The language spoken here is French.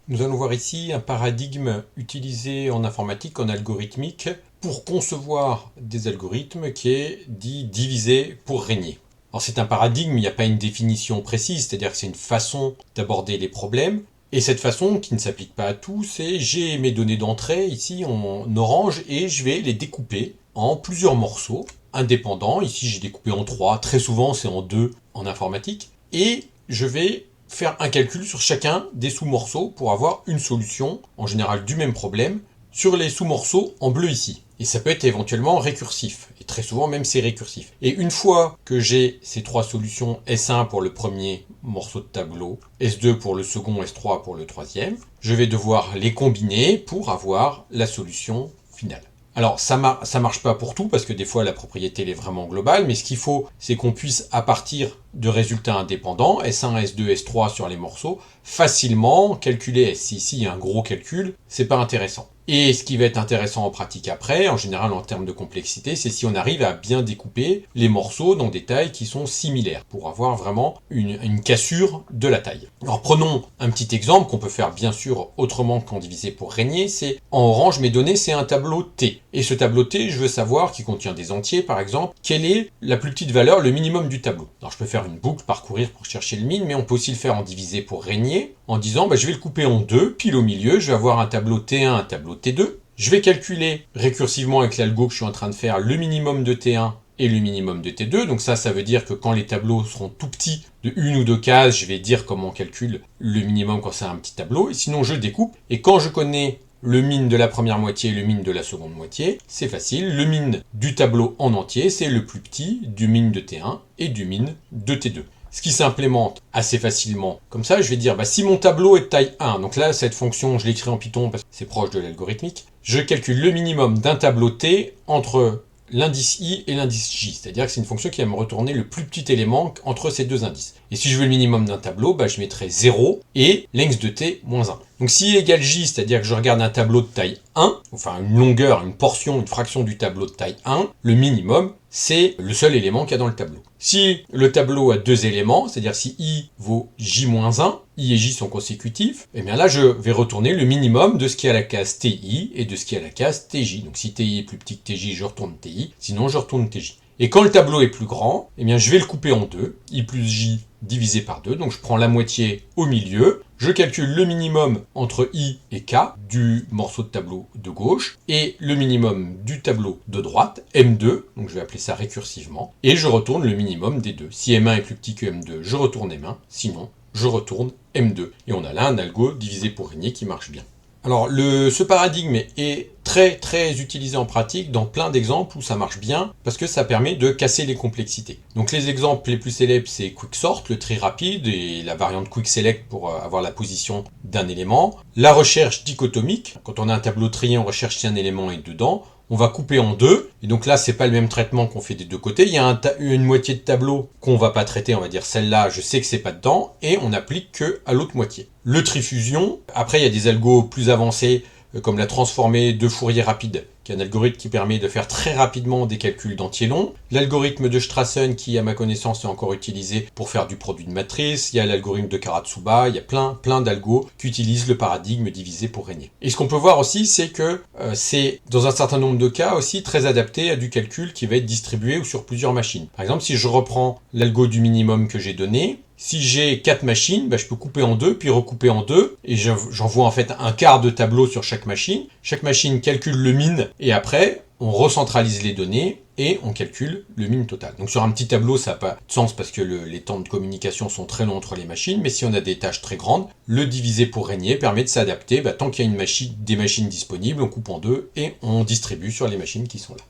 Nous allons voir ici un paradigme utilisé en informatique, en algorithmique, pour concevoir des algorithmes qui est dit diviser pour régner. Alors c'est un paradigme, il n'y a pas une définition précise, c'est-à-dire que c'est une façon d'aborder les problèmes. Et cette façon, qui ne s'applique pas à tout, c'est j'ai mes données d'entrée ici en orange et je vais les découper en plusieurs morceaux indépendants. Ici j'ai découpé en 3, très souvent c'est en 2 en informatique. Et je vais faire un calcul sur chacun des sous-morceaux pour avoir une solution, en général du même problème, sur les sous-morceaux en bleu ici. Et ça peut être éventuellement récursif. Et très souvent même c'est récursif. Et une fois que j'ai ces trois solutions, S1 pour le premier morceau de tableau, S2 pour le second, S3 pour le troisième, je vais devoir les combiner pour avoir la solution finale. Alors ça marche pas pour tout parce que des fois la propriété elle est vraiment globale, mais ce qu'il faut c'est qu'on puisse à partir de résultats indépendants, S1, S2, S3 sur les morceaux, facilement calculer. Si ici il y a un gros calcul, c'est pas intéressant. Et ce qui va être intéressant en pratique après, en général en termes de complexité, c'est si on arrive à bien découper les morceaux dans des tailles qui sont similaires, pour avoir vraiment une cassure de la taille. Alors prenons un petit exemple qu'on peut faire bien sûr autrement qu'en diviser pour régner, c'est en orange mes données c'est un tableau T. Et ce tableau T, je veux savoir, qui contient des entiers par exemple, quelle est la plus petite valeur, le minimum du tableau. Alors je peux faire une boucle, parcourir pour chercher le min, mais on peut aussi le faire en diviser pour régner, en disant je vais le couper en deux, pile au milieu, je vais avoir un tableau T1, un tableau T2. Je vais calculer récursivement avec l'algo que je suis en train de faire le minimum de T1 et le minimum de T2. Donc ça veut dire que quand les tableaux seront tout petits, de une ou deux cases, je vais dire comment on calcule le minimum quand c'est un petit tableau. Et sinon je découpe, et quand je connais le min de la première moitié et le min de la seconde moitié, c'est facile. Le min du tableau en entier, c'est le plus petit du min de T1 et du min de T2. Ce qui s'implémente assez facilement. Comme ça, je vais dire, si mon tableau est de taille 1, donc là, cette fonction, je l'écris en Python parce que c'est proche de l'algorithmique, je calcule le minimum d'un tableau T entre l'indice I et l'indice J. C'est-à-dire que c'est une fonction qui va me retourner le plus petit élément entre ces deux indices. Et si je veux le minimum d'un tableau, je mettrai 0 et length de T moins 1. Donc si I égale J, c'est-à-dire que je regarde un tableau de taille 1, enfin une longueur, une portion, une fraction du tableau de taille 1, le minimum, c'est le seul élément qu'il y a dans le tableau. Si le tableau a deux éléments, c'est-à-dire si I vaut J-1, I et J sont consécutifs, et bien là je vais retourner le minimum de ce qui est à la case TI et de ce qui est à la case TJ. Donc si TI est plus petit que TJ, je retourne TI, sinon je retourne TJ. Et quand le tableau est plus grand, eh bien je vais le couper en deux, I plus J divisé par 2, donc je prends la moitié au milieu, je calcule le minimum entre I et K du morceau de tableau de gauche, et le minimum du tableau de droite, M2, donc je vais appeler ça récursivement, et je retourne le minimum des deux. Si M1 est plus petit que M2, je retourne M1, sinon je retourne M2. Et on a là un algo divisé pour régner qui marche bien. Alors ce paradigme est très utilisé en pratique dans plein d'exemples où ça marche bien parce que ça permet de casser les complexités. Donc les exemples les plus célèbres c'est Quicksort, le tri rapide et la variante QuickSelect pour avoir la position d'un élément. La recherche dichotomique, quand on a un tableau trié on recherche si un élément est dedans. On va couper en deux, et donc là c'est pas le même traitement qu'on fait des deux côtés, il y a une moitié de tableau qu'on va pas traiter, on va dire celle-là je sais que c'est pas dedans, et on applique que à l'autre moitié. Le trifusion, après il y a des algos plus avancés, comme la transformée de Fourier rapide, qui est un algorithme qui permet de faire très rapidement des calculs d'entiers longs. L'algorithme de Strassen, qui à ma connaissance est encore utilisé pour faire du produit de matrice. Il y a l'algorithme de Karatsuba, il y a plein d'algos qui utilisent le paradigme divisé pour régner. Et ce qu'on peut voir aussi, c'est que c'est dans un certain nombre de cas aussi très adapté à du calcul qui va être distribué ou sur plusieurs machines. Par exemple, si je reprends l'algo du minimum que j'ai donné, si j'ai 4 machines, je peux couper en deux, puis recouper en deux, et j'envoie en fait un quart de tableau sur chaque machine. Chaque machine calcule le min, et après, on recentralise les données, et on calcule le min total. Donc sur un petit tableau, ça n'a pas de sens parce que les temps de communication sont très longs entre les machines, mais si on a des tâches très grandes, le diviser pour régner permet de s'adapter. Tant qu'il y a des machines disponibles, on coupe en deux, et on distribue sur les machines qui sont là.